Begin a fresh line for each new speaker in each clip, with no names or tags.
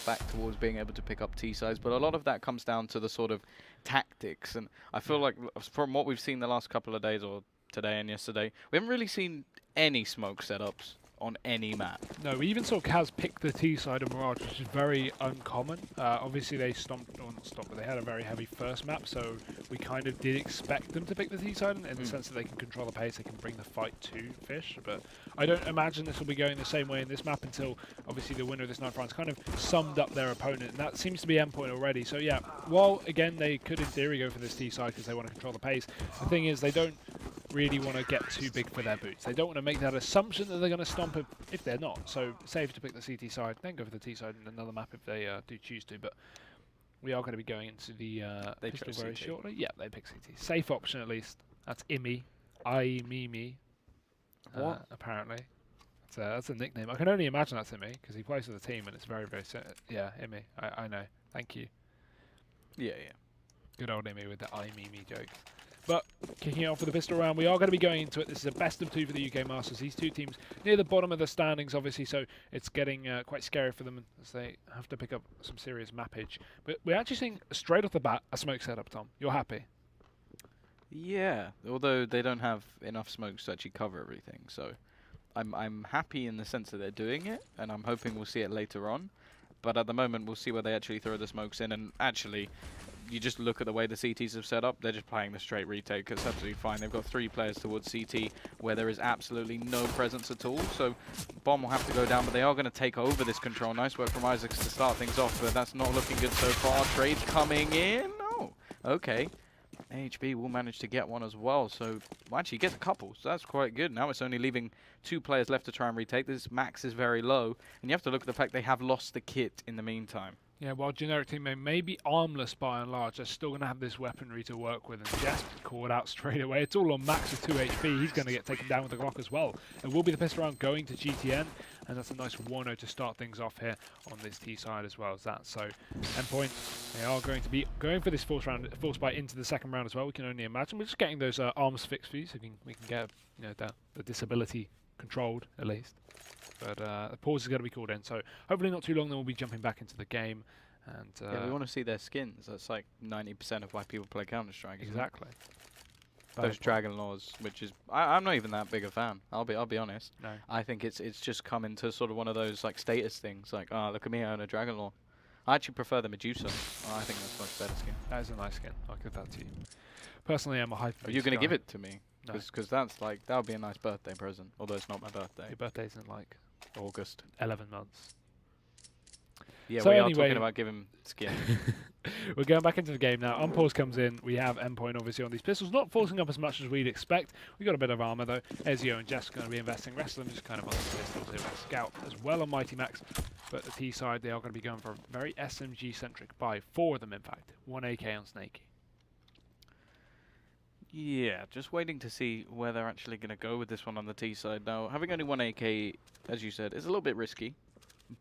back towards being able to pick up T-sides, but a lot of that comes down to the sort of tactics. And I feel like from what we've seen the last couple of days, or today and yesterday, we haven't really seen any smoke setups on any map.
No, we even saw Kaz pick the T side of Mirage, which is very uncommon. Obviously, they stomped, or not stomped, but they had a very heavy first map, so we kind of did expect them to pick the T side in the sense that they can control the pace, they can bring the fight to Fish. But I don't imagine this will be going the same way in this map until, obviously, the winner of this night round's kind of summed up their opponent, and that seems to be Endpoint already. So yeah, while, again, they could in theory go for this T side because they want to control the pace, the thing is they don't really want to get too big for their boots. They don't want to make that assumption that they're going to stomp it if they're not. So safe to pick the CT side, then go for the T side in another map if they do choose to. But we are going to be going into the pistol very shortly. Yeah, they pick CT. Safe option at least. That's Imi. I-me-me.
What?
Apparently. That's a nickname. I can only imagine that's Imi because he plays for the team and it's very, very... Yeah, Imi. I know. Thank you.
Yeah.
Good old Imi with the I-me-me jokes. But kicking it off for the pistol round, we are going to be going into it. This is a best of 2 for the UK Masters. These two teams near the bottom of the standings, obviously, so it's getting quite scary for them as they have to pick up some serious mappage. But we're actually seeing, straight off the bat, a smoke setup, Tom. You're happy?
Yeah, although they don't have enough smokes to actually cover everything, so I'm happy in the sense that they're doing it, and I'm hoping we'll see it later on. But at the moment, we'll see where they actually throw the smokes in, and actually, you just look at the way the CTs have set up, they're just playing the straight retake. It's absolutely fine. They've got 3 players towards CT where there is absolutely no presence at all. So Bomb will have to go down, but they are going to take over this control. Nice work from Isaacs to start things off, but that's not looking good so far. Trades coming in. Oh, okay. AHB will manage to get one as well. So well, actually gets a couple, so that's quite good. Now it's only leaving 2 players left to try and retake. This max is very low, and you have to look at the fact they have lost the kit in the meantime.
Yeah, while generic team may be armless by and large, they're still going to have this weaponry to work with, and Jest called out straight away. It's all on Max with 2 HP. He's going to get taken down with the Glock as well. It will be the pistol round going to GTN, and that's a nice 1-0 to start things off here on this T side as well as that. So, Endpoint, they are going to be going for this force bite into the second round as well. We can only imagine. We're just getting those arms fixed for you, so we can get the disability controlled at least. But the pause is going to be called in, so hopefully not too long, then we'll be jumping back into the game. And
yeah, we want to see their skins. That's like 90% of why people play Counter-Strike.
Exactly.
Those Dragon Laws, which is I'm not even that big a fan. I'll be honest.
No.
I think it's just come into sort of one of those like status things. Like, oh, look at me, I own a Dragon Law. I actually prefer the Medusa. I think that's a much better skin.
That is a nice skin. I'll give that to you. Personally, I'm a hyper.
Are you going to give it to me?
No.
Because that's like that would be a nice birthday present. Although it's not my birthday.
Your birthday's in like
August.
11 months.
Yeah,
so
we
anyway,
are talking about giving skin.
We're going back into the game now. Unpause comes in. We have Endpoint obviously on these pistols, not forcing up as much as we'd expect. We got a bit of armor though. Ezio and Jess are going to be investing. The rest of them just kind of on the pistols here with Scout as well on Mighty Max. But the T side, they are going to be going for a very SMG centric buy. 4 of them, in fact. 1 AK on Snaky.
Yeah, just waiting to see where they're actually going to go with this one on the T side. Now, having only 1 AK, as you said, is a little bit risky,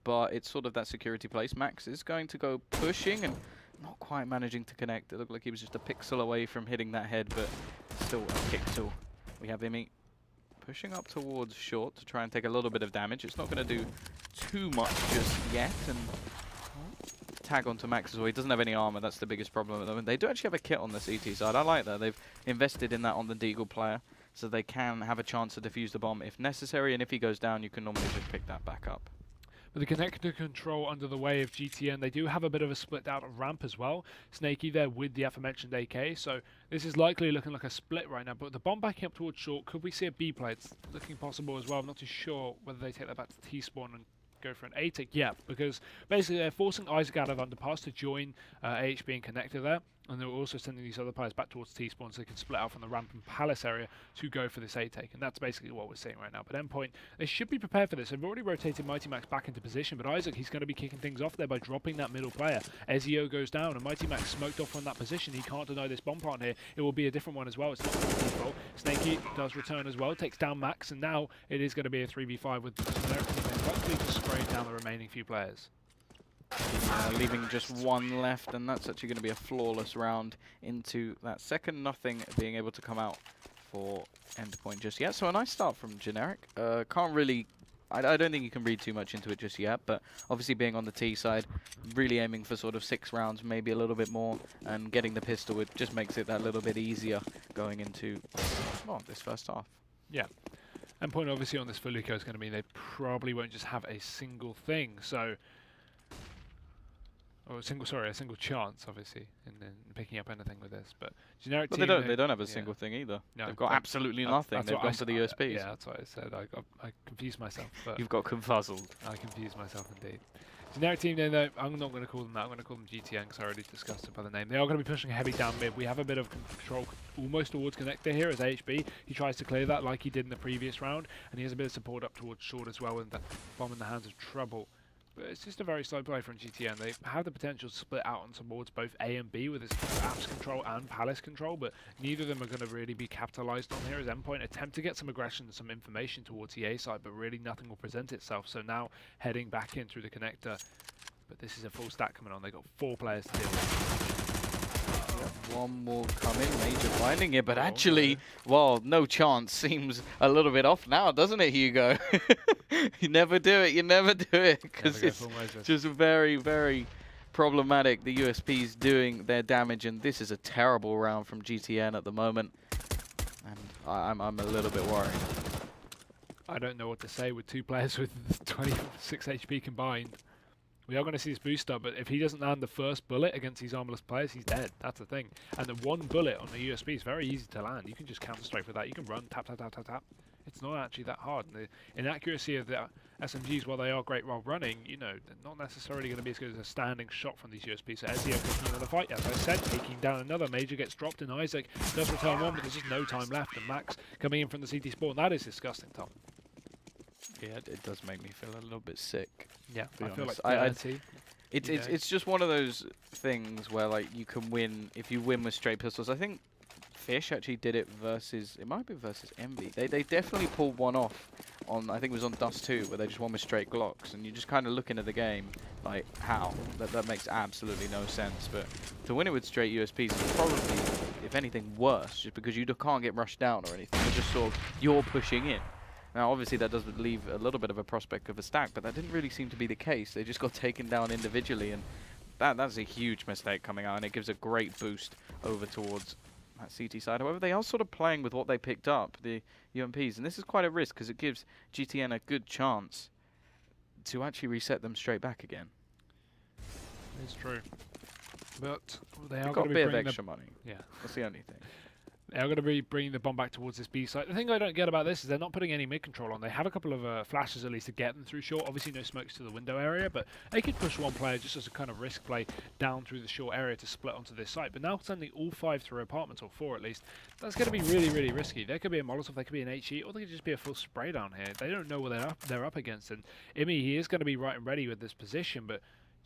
but it's sort of that security place. Max is going to go pushing and not quite managing to connect. It looked like he was just a pixel away from hitting that head, but still a pixel. We have Imi pushing up towards short to try and take a little bit of damage. It's not going to do too much just yet, and tag onto Max as well. He doesn't have any armor. That's the biggest problem at the moment. They do actually have a kit on the CT side. I like that. They've invested in that on the Deagle player, so they can have a chance to defuse the bomb if necessary, and if he goes down, you can normally just pick that back up.
With the connector control under the way of GTN, they do have a bit of a split out of ramp as well. Snaky there with the aforementioned AK, so this is likely looking like a split right now. But the bomb backing up towards short, could we see a B play? It's looking possible as well. I'm not too sure whether they take that back to T-spawn and go for an A tick. Yeah, because basically they're forcing Isaac out of underpass to join AHB and connector there. And they're also sending these other players back towards T-spawn so they can split out from the ramp and palace area to go for this A-take. And that's basically what we're seeing right now. But Endpoint, they should be prepared for this. They've already rotated Mighty Max back into position, but Isaac, he's going to be kicking things off there by dropping that middle player. Ezio goes down, and Mighty Max smoked off from that position. He can't deny this bomb plant here. It will be a different one as well. It's not control. Snaky does return as well, takes down Max, and now it is going to be a 3v5 with everything likely to spray down the remaining few players.
Leaving just 1 left, and that's actually going to be a flawless round into that second. Nothing being able to come out for Endpoint just yet. So a nice start from Generic. Can't really I don't think you can read too much into it just yet, but obviously being on the T side, really aiming for sort of 6 rounds, maybe a little bit more, and getting the pistol, it just makes it that little bit easier going into, well, this first half.
Yeah. Endpoint obviously on this full eco is going to mean they probably won't just have a single thing, so... Or a single chance, obviously, in picking up anything with this. But generic
But
team,
they don't have a single thing either.
No,
They've got absolutely nothing. They've gone for the USPs.
Yeah, that's what I said. I confused myself. But
You've got confuzzled.
I confused myself indeed. Generic team, though, I'm not going to call them that. I'm going to call them GTN because I already discussed it by the name. They are going to be pushing heavy down mid. We have a bit of control almost towards connector here as AHB. He tries to clear that like he did in the previous round, and he has a bit of support up towards short as well with the bomb in the hands of Trouble. But it's just a very slow play from GTN. They have the potential to split out on towards both A and B with his apps control and palace control, but neither of them are going to really be capitalized on here as Endpoint attempt to get some aggression and some information towards the A side, but really nothing will present itself. So now heading back in through the connector, but this is a full stack coming on. They've got 4 players to deal with.
One will come in, Major finding it, but actually, well, no chance seems a little bit off now, doesn't it, Hugo? You never do it, because it's just very, very problematic. The USP's doing their damage, and this is a terrible round from GTN at the moment, and I'm a little bit worried.
I don't know what to say with 2 players with 26 HP combined. We are going to see this boost up, but if he doesn't land the first bullet against these armorless players, he's dead. That's the thing. And the 1 bullet on the USB is very easy to land. You can just counter-strike with that. You can run, tap, tap, tap, tap, tap. It's not actually that hard. And the inaccuracy of the SMGs, while they are great while running, you know, they're not necessarily going to be as good as a standing shot from these USBs. So Ezio picking another fight, as I said, taking down another. Major gets dropped, and Isaac does return one, but there's just no time left. And Max coming in from the CT spawn. That is disgusting, Tom.
Yeah, it does make me feel a little bit sick.
Yeah, I feel like
it's just one of those things where like you can win if you win with straight pistols. I think Fish actually did it versus, it might be versus Envy. They definitely pulled one off on, I think it was on Dust 2, where they just won with straight Glocks, and you're just kind of looking at the game like, how? That makes absolutely no sense. But to win it with straight USPs is probably, if anything, worse, just because you can't get rushed down or anything. You're just sort of, you're pushing in. Now, obviously, that does leave a little bit of a prospect of a stack, but that didn't really seem to be the case. They just got taken down individually, and that's a huge mistake coming out, and it gives a great boost over towards that CT side. However, they are sort of playing with what they picked up, the UMPs, and this is quite a risk because it gives GTN a good chance to actually reset them straight back again.
It's true. But they are
got a
going to be
bit of
bringing
extra money.
Yeah.
That's the only thing.
They are going to be bringing the bomb back towards this B site. The thing I don't get about this is they're not putting any mid control on. They have a couple of flashes at least to get them through short. Obviously no smokes to the window area, but they could push one player just as a kind of risk play down through the short area to split onto this site. But now sending all 5 through apartments, or 4 at least, that's going to be really, really risky. There could be a Molotov, there could be an HE, or there could just be a full spray down here. They don't know what they're up against. And Imi, he is going to be right and ready with this position, but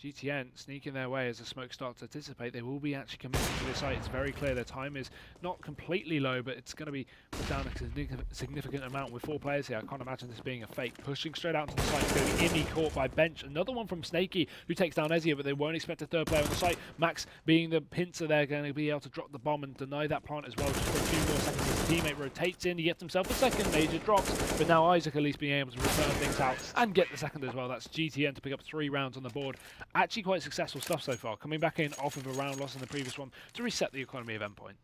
GTN sneaking their way as the smoke starts to dissipate. They will be actually coming to this site. It's very clear their time is not completely low, but it's going to be put down a significant amount with 4 players here. I can't imagine this being a fake. Pushing straight out to the site. It's going to be Imi caught by Bench. Another one from Snaky, who takes down Ezio, but they won't expect a 3rd player on the site. Max, being the pincer there, going to be able to drop the bomb and deny that plant as well. Just for a few more seconds, his teammate rotates in. He gets himself a 2nd. Major drops, but now Isaac at least being able to return things out and get the 2nd as well. That's GTN to pick up 3 rounds on the board. Actually quite successful stuff so far, coming back in off of a round loss in the previous one to reset the economy of Endpoint.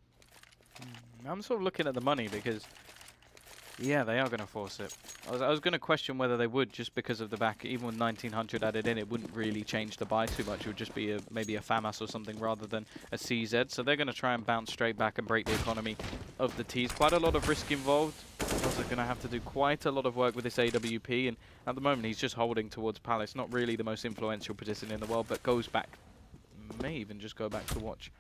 I'm sort of looking at the money because, yeah, they are going to force it. I was going to question whether they would, just because of the back. Even with 1900 added in, it wouldn't really change the buy too much. It would just be maybe a FAMAS or something rather than a CZ. So they're going to try and bounce straight back and break the economy of the Ts. Quite a lot of risk involved. Also going to have to do quite a lot of work with this AWP, and at the moment he's just holding towards Palace. Not really the most influential participant in the world, but goes back. May even just go back to watch.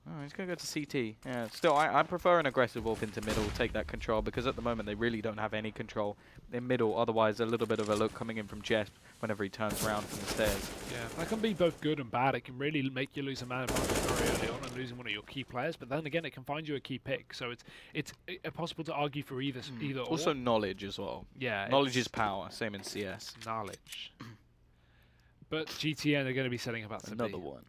Oh, he's going to go to CT. Yeah, still, I prefer an aggressive AWP into middle, take that control, because at the moment they really don't have any control in middle. Otherwise, a little bit of a look coming in from Jess whenever he turns around from the stairs.
Yeah, that can be both good and bad. It can really make you lose a man advantage very early on and losing one of your key players, but then again, it can find you a key pick. So it's possible to argue for either or.
Also knowledge as well.
Yeah.
Knowledge is power, same in CS.
Knowledge. But GTN are going to be setting up at
Another one.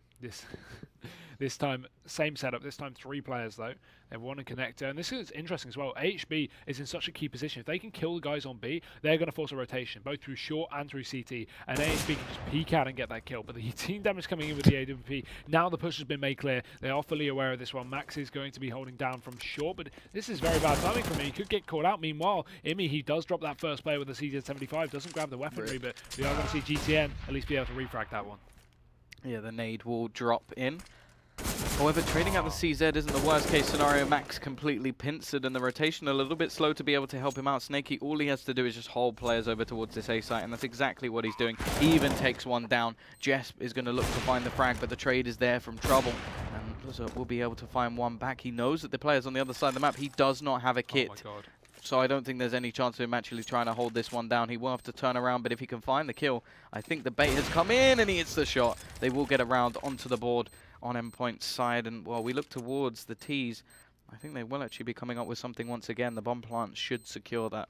This time, same setup. This time, 3 players though. They have 1 in connector, and this is interesting as well. AHB is in such a key position. If they can kill the guys on B, they're going to force a rotation, both through short and through CT. And AHB can just peek out and get that kill. But the team damage coming in with the AWP. Now the push has been made clear. They are fully aware of this one. Max is going to be holding down from short, but this is very bad timing from him. He could get caught out. Meanwhile, Imi, he does drop that first player with the CZ75, doesn't grab the weaponry, but we are going to see GTN at least be able to refrag that one.
Yeah, the nade will drop in. However, trading out the CZ isn't the worst case scenario. Max completely pincered and the rotation a little bit slow to be able to help him out. Snakey, all he has to do is just hold players over towards this A site, and that's exactly what he's doing. He even takes one down. Jess is going to look to find the frag, but the trade is there from Trouble. And Lizzo will be able to find one back. He knows that the player's on the other side of the map. He does not have a kit.
Oh my god.
So I don't think there's any chance of him actually trying to hold this one down. He will have to turn around, but if he can find the kill, I think the bait has come in and he hits the shot. They will get around onto the board on Endpoint's side, and while we look towards the T's, I think they will actually be coming up with something once again. The bomb plant should secure that.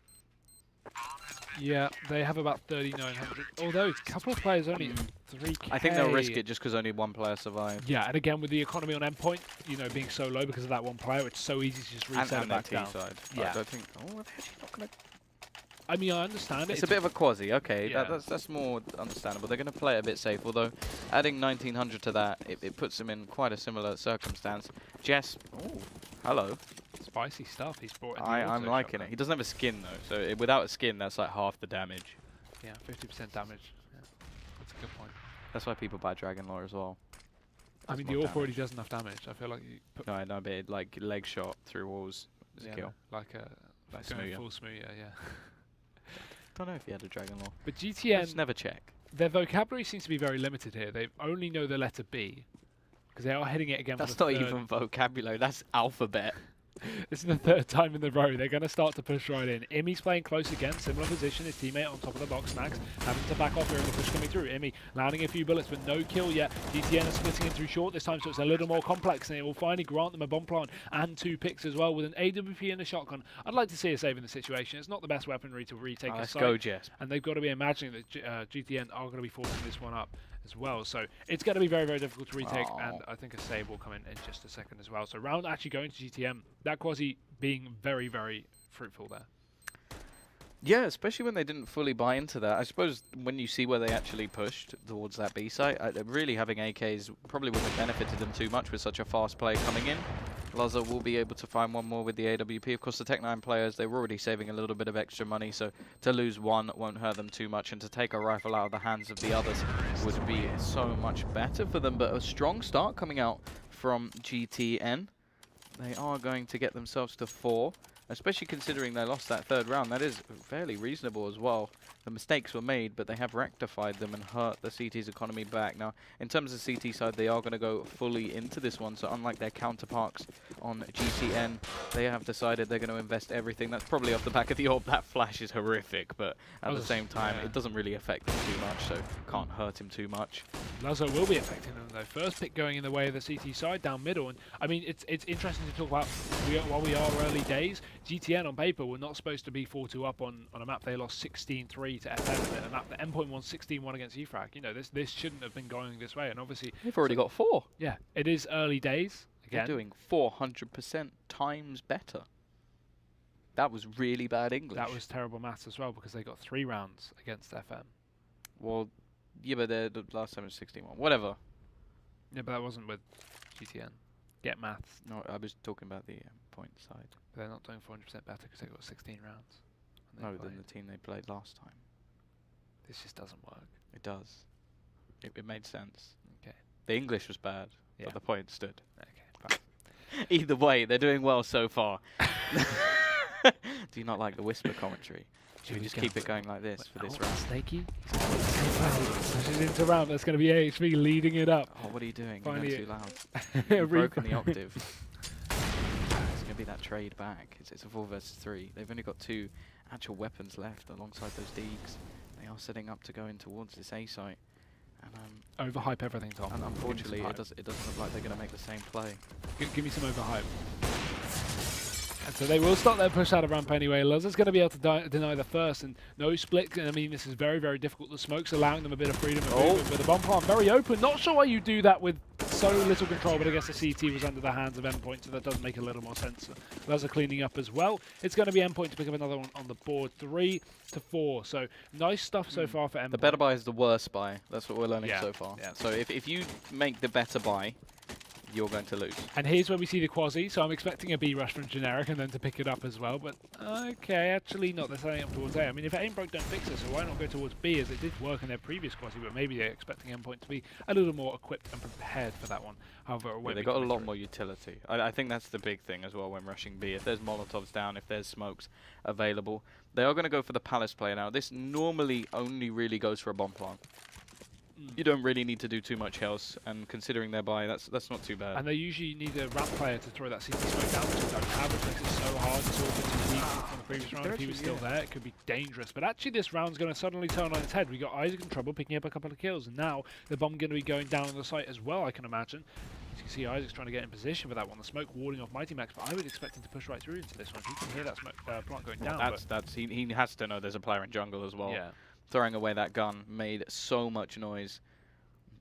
Yeah, they have about 3,900. Although a couple of players only 3k.
I think they'll risk it just because only one player survived.
Yeah, and again with the economy on Endpoint, you know, being so low because of that one player, it's so easy to just reset it back down.
Side.
Yeah.
I don't think. Oh, they're actually not going to.
I mean, I understand it.
It's a bit of a quasi, okay,
Yeah.
that's more understandable. They're going to play it a bit safe, although adding 1900 to that, it puts them in quite a similar circumstance. Jess, oh, hello.
Spicy stuff he's brought in.
I'm liking it. He doesn't have a skin though, so without a skin, that's like half the damage.
Yeah, 50% damage. Yeah. That's a good point.
That's why people buy Dragon Lore as well.
I mean, the AWP already does enough damage. I feel like you put
No, but it, like leg shot through walls is a kill.
like a going full smoothie, yeah.
Don't know if he had a Dragon Lore.
But GTN,
Just never check.
their vocabulary seems to be very limited here. They only know the letter B because they are hitting it again.
That's
for
not
the third.
even vocabulary. That's alphabet.
This is the 3rd time in the row. They're going to start to push right in. Imi's playing close again, similar position. His teammate on top of the box, Max, having to back off here and the push coming through. Imi landing a few bullets, but no kill yet. GTN is splitting in through short this time, so it's a little more complex, and it will finally grant them a bomb plant and 2 picks as well with an AWP and a shotgun. I'd like to see a save in the situation. It's not the best weaponry to retake a
Let's
site.
go, Jess.
And they've got to be imagining that GTN are going to be forcing this one up as well. So it's going to be very, very difficult to retake, and I think a save will come in just a second as well. So round actually going to GTM. That quasi being very, very fruitful there.
Yeah, especially when they didn't fully buy into that. I suppose when you see where they actually pushed towards that B site, really having AKs probably wouldn't have benefited them too much with such a fast play coming in. Laza will be able to find one more with the AWP. Of course, the Tech9 players, they were already saving a little bit of extra money, so to lose one won't hurt them too much, and to take a rifle out of the hands of the others would be so much better for them. But a strong start coming out from GTN. They are going to get themselves to 4, especially considering they lost that 3rd round. That is fairly reasonable as well. The mistakes were made, but they have rectified them and hurt the CT's economy back. Now, in terms of CT side, they are going to go fully into this one, so unlike their counterparts on GTN, they have decided they're going to invest everything. That's probably off the back of the AWP. That flash is horrific, but at the same time, it doesn't really affect him too much, so can't hurt him too much.
Lazo will be affecting them though. First pick going in the way of the CT side down middle, and I mean it's interesting to talk about while we are early days. GTN on paper were not supposed to be 4-2 up on a map. They lost 16-3 to FM, and a map that Endpoint won 16-1 against UFRAG. You know, this shouldn't have been going this way, and obviously
They've already got 4.
Yeah, it is early days. Again,
They're doing 400% times better. That was really bad English.
That was terrible maths as well because they got 3 rounds against FM.
Well, yeah, but the last time was 16-1. Whatever.
Yeah, but that wasn't with GTN. Get maths.
No, I was talking about the point side.
But they're not doing 400% better because they got 16 rounds.
No, than the team they played last time.
This just doesn't work.
It does. It made sense.
Okay.
The English was bad, but the point stood.
Okay, fine.
Either way, they're doing well so far. Do you not like the whisper commentary? Should we just keep it going like this for this round?
Snaky. Pushes into round. That's going to be AHB leading it up.
Oh, what are you doing?
Finally
You're going too loud. You've broken the octave. It's going to be that trade back. It's a 4 versus 3. They've only got 2 actual weapons left alongside those Deegs. They are setting up to go in towards this A site. And
overhype everything, Tom.
And unfortunately, it doesn't look like they're going to make the same play.
Give me some overhype. And so they will start their push out of ramp anyway. Luzza's going to be able to deny the first, and no split. I mean, this is very, very difficult. The smoke's allowing them a bit of freedom of movement, but the bomb plant very open. Not sure why you do that with so little control, but I guess the CT was under the hands of Endpoint, so that does make a little more sense. Those are cleaning up as well. It's going to be Endpoint to pick up another one on the board, 3-4. So nice stuff so far for Endpoint.
The better buy is the worst buy. That's what we're learning
Yeah,
so far.
yeah.
So if you make the better buy, you're going to lose.
And here's where we see the Quasi, so I'm expecting a B rush from Generic and then to pick it up as well, but okay, actually not. They're setting up towards A. I mean, if Aim Broke don't fix it, so why not go towards B, as it did work in their previous Quasi, but maybe they're expecting Endpoint to be a little more equipped and prepared for that one. However, it won't
They
be
got a
coming
lot
through.
more utility. I think that's the big thing as well when rushing B. If there's Molotovs down, if there's smokes available, they are going to go for the Palace play now. This normally only really goes for a bomb plant. You don't really need to do too much else, and considering their buy, that's not too bad.
And they usually need a ramp player to throw that CT smoke down, which they don't have, which makes it so hard to sort of too weak from the previous round. If he was still there, it could be dangerous. But actually, this round's going to suddenly turn on its head. We got Isaac in trouble, picking up a couple of kills, and now the bomb going to be going down on the site as well, I can imagine. As you can see, Isaac's trying to get in position for that one. The smoke warding off Mighty Max, but I would expect him to push right through into this one. He can hear that smoke plant going down.
He has to know there's a player in jungle as well.
Yeah.
Throwing away that gun made so much noise.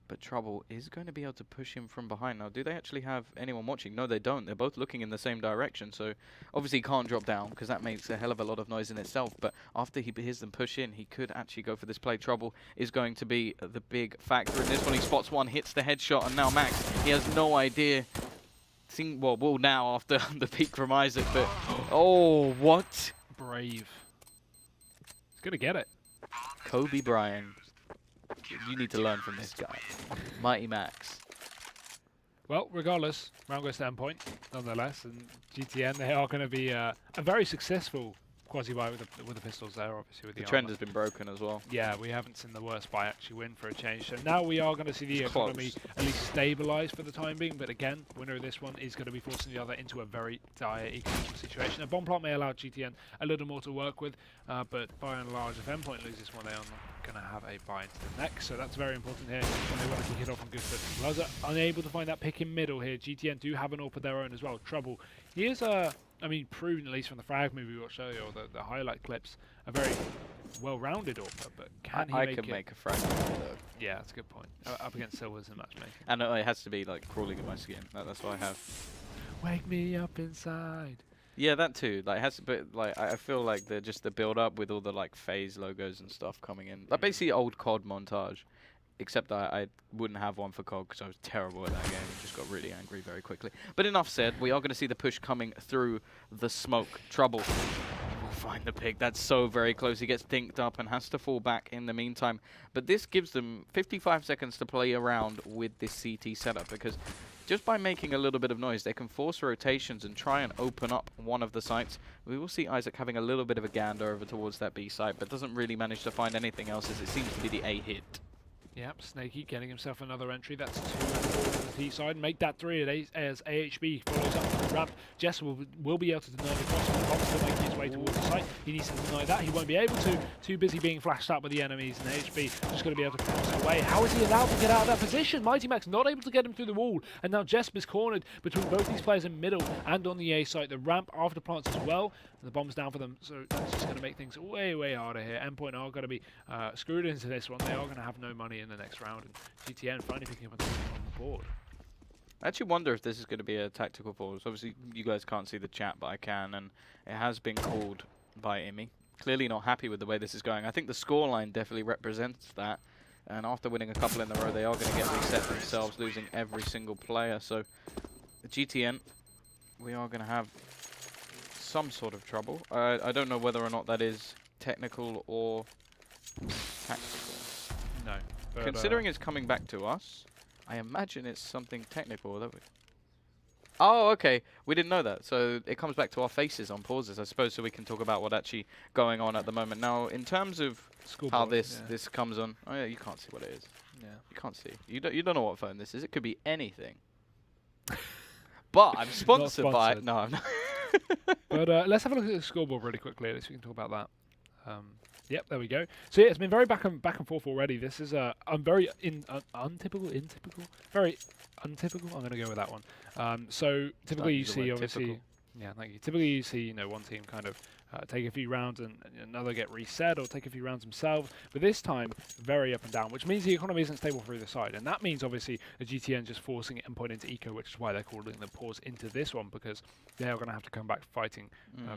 But Trouble is going to be able to push him from behind. Now, do they actually have anyone watching? No, they don't. They're both looking in the same direction. So, obviously, he can't drop down because that makes a hell of a lot of noise in itself. But after he hears them push in, he could actually go for this play. Trouble is going to be the big factor in this one. He spots one, hits the headshot, and now Max, he has no idea. Well, now after the peek from Isaac, but... Oh, what?
Brave. He's going to get it.
Kobe Bryant. You need to learn from this guy. Mighty Max.
Well, regardless, round goes to Endpoint, nonetheless, and GTN, they are going to be a very successful quasi-buy with the pistols there, obviously, with the
trend
armor.
has been broken as well.
Yeah, we haven't seen the worst buy actually win for a change. So now we are going to see the economy at least stabilise for the time being, but again, winner of this one is going to be forcing the other into a very dire economic situation. A bomb plot may allow GTN a little more to work with, but by and large, if Endpoint loses one, they are not going to have a buy into the next, so that's very important here when they want to kick it off on good foot. Laza unable to find that pick in middle here. GTN do have an AWP of their own as well. Trouble. He is I mean, proven at least from the frag movie we watched earlier, or the highlight clips, a very well-rounded AWP, but can he
I
make
can
it?
make a frag though.
Yeah, that's a good point. Up against Silvers in matchmaking.
And it has to be like crawling in my skin. That's what I have.
Wake me up inside.
Yeah, that too. Like, it has to, but like I feel like the build up with all the like phase logos and stuff coming in, like basically old COD montage. Except I wouldn't have one for COD because I was terrible at that game and just got really angry very quickly. But enough said, we are going to see the push coming through the smoke. Trouble will find the pig. That's so very close. He gets dinked up and has to fall back in the meantime. But this gives them 55 seconds to play around with this CT setup, because just by making a little bit of noise, they can force rotations and try and open up one of the sites. We will see Isaac having a little bit of a gander over towards that B site, but doesn't really manage to find anything else, as it seems to be the A hit.
Yep, Snaky getting himself another entry. That's 2 and 4 to the T side. Make that 3 as AHB follows up the ramp. Jess will be able to deny the cross, but Bob's still making his way towards the site. He needs to deny that. He won't be able to. Too busy being flashed up with the enemies, and AHB just going to be able to cross away. How is he allowed to get out of that position? Mighty Max not able to get him through the wall, and now Jesp is cornered between both these players in middle and on the A site. The ramp after plants as well. The bomb's down for them, so that's just going to make things way, way harder here. Endpoint are going to be screwed into this one. They are going to have no money in the next round, and GTN finally picking up on the board.
I actually wonder if this is going to be a tactical pause. Obviously, you guys can't see the chat, but I can, and it has been called by Imi. Clearly not happy with the way this is going. I think the scoreline definitely represents that, and after winning a couple in a row, they are going to get reset themselves, losing every single player. So, the GTN, we are going to have some sort of trouble. I don't know whether or not that is technical or tactical.
No. But,
considering it's coming back to us, I imagine it's something technical. That we oh, okay. We didn't know that. So it comes back to our faces on pauses, I suppose, so we can talk about what actually going on at the moment. Now, in terms of how this comes on, oh yeah, you can't see what it is.
Yeah.
You can't see. You don't know what phone this is. It could be anything. But I'm sponsored by. No, I'm not.
But let's have a look at the scoreboard really quickly. At least we can talk about that. Yep, there we go. So yeah, it's been very back and forth already. This is I'm very untypical. Very untypical. I'm going to go with that one. So typically you see obviously. Yeah, thank you. Typically you see one team kind of take a few rounds and another get reset, or take a few rounds themselves. But this time, very up and down, which means the economy isn't stable for either side. And that means, obviously, the GTN just forcing Endpoint into eco, which is why they're calling the pause into this one, because they are going to have to come back fighting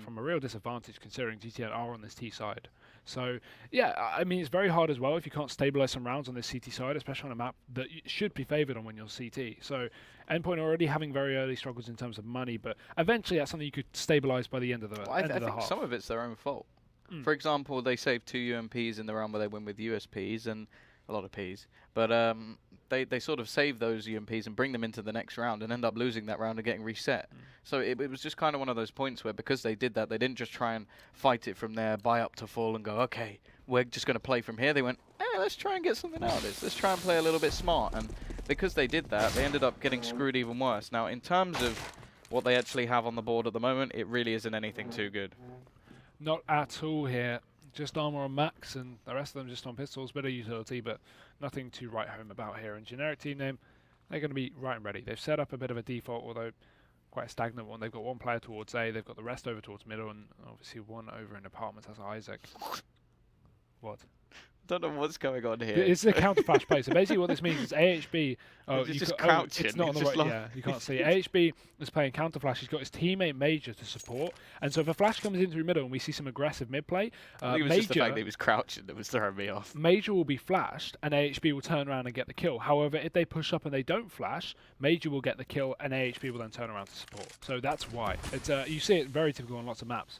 from a real disadvantage, considering GTN are on this T side. So, yeah, I mean, it's very hard as well if you can't stabilize some rounds on this CT side, especially on a map that should be favored on when you're CT. So, Endpoint already having very early struggles in terms of money, but eventually that's something you could stabilize by the end of the
Well, I think
half.
some of it's their own fault. For example, they saved 2 UMPs in the round where they win with USPs and a lot of Ps. But they sort of save those UMPs and bring them into the next round and end up losing that round and getting reset. So it was just kind of one of those points where, because they did that, they didn't just try and fight it from there, buy up to full and go, okay, we're just going to play from here. They went, hey, let's try and get something out of this. Let's try and play a little bit smart. And because they did that, they ended up getting screwed even worse. Now, in terms of what they actually have on the board at the moment, it really isn't anything too good.
Not at all here. Just armor on max, and the rest of them just on pistols. Bit of utility, but nothing to write home about here. And generic team name, they're going to be right and ready. They've set up a bit of a default, although quite a stagnant one. They've got one player towards A, they've got the rest over towards middle, and obviously one over in apartments. That's Isaac. What?
Don't know what's going on here.
It's a counter flash play. So basically, what this means is AHB. Oh,
he's just crouching.
It's not on the right. Yeah, you can't see. AHB is playing counter flash. He's got his teammate Major to support, and so if a flash comes in through middle and we see some aggressive mid play,
I think it was just the fact that he was crouching that was throwing me off.
Major will be flashed, and AHB will turn around and get the kill. However, if they push up and they don't flash, Major will get the kill, and AHB will then turn around to support. So that's why it's you see it very typical on lots of maps.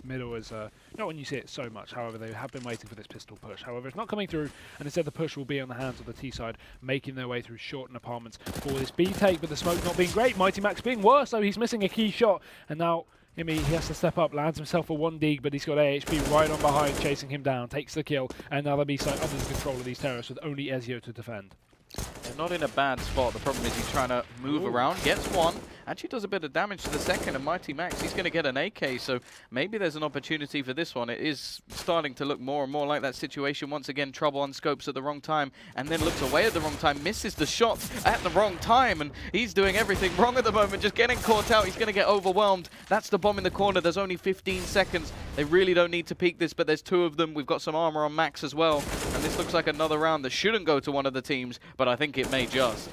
Middle is not when you see it so much. However, they have been waiting for this pistol push. However, it's not coming through, and instead the push will be on the hands of the T side, making their way through short and apartments for this B take. But the smoke not being great. Mighty Max being worse, so he's missing a key shot, and now he has to step up, lands himself a 1 dig, but he's got AHB right on behind, chasing him down, takes the kill, and now the B side under the control of these terrorists with only Ezio to defend.
They're not in a bad spot. The problem is he's trying to move around, gets one, actually does a bit of damage to the second, and Mighty Max, he's going to get an AK, so maybe there's an opportunity for this one. It is starting to look more and more like that situation. Once again, Trouble on scopes at the wrong time, and then looks away at the wrong time, misses the shot at the wrong time, and he's doing everything wrong at the moment, just getting caught out. He's going to get overwhelmed. That's the bomb in the corner. There's only 15 seconds. They really don't need to peek this, but there's 2 of them. We've got some armor on Max as well, and this looks like another round that shouldn't go to one of the teams, but I think it may just.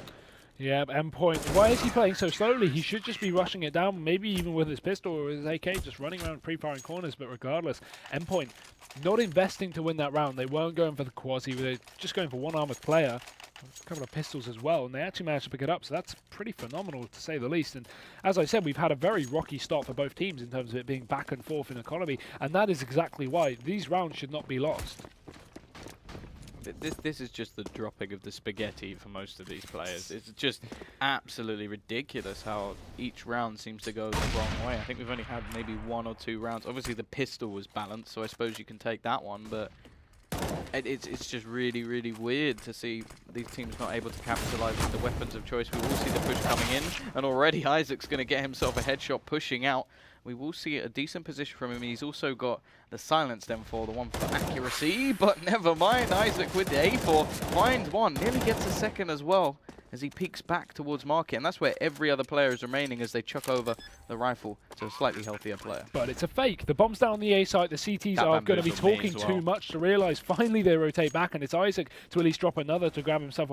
Yeah, Endpoint. Why is he playing so slowly? He should just be rushing it down, maybe even with his pistol or his AK, just running around pre-firing corners. But regardless, Endpoint not investing to win that round. They weren't going for the quasi, they were just going for one armored player, a couple of pistols as well, and they actually managed to pick it up. So that's pretty phenomenal, to say the least. And as I said, we've had a very rocky start for both teams in terms of it being back and forth in economy, and that is exactly why these rounds should not be lost.
This is just the dropping of the spaghetti for most of these players. It's just absolutely ridiculous how each round seems to go the wrong way. I think we've only had maybe 1 or 2 rounds. Obviously the pistol was balanced, so I suppose you can take that one, but it's just really, really weird to see these teams not able to capitalize with the weapons of choice. We will see the push coming in, and already Isaac's going to get himself a headshot pushing out. We will see a decent position from him. He's also got the silenced M4, the one for accuracy, but never mind. Isaac with the A4 finds one, nearly gets a second as well as he peeks back towards market, and that's where every other player is remaining as they chuck over the rifle to a slightly healthier player.
But it's a fake. The bomb's down on the A site. The CTs are going to be talking too much to realise. Finally, they rotate back, and it's Isaac to at least drop another to grab himself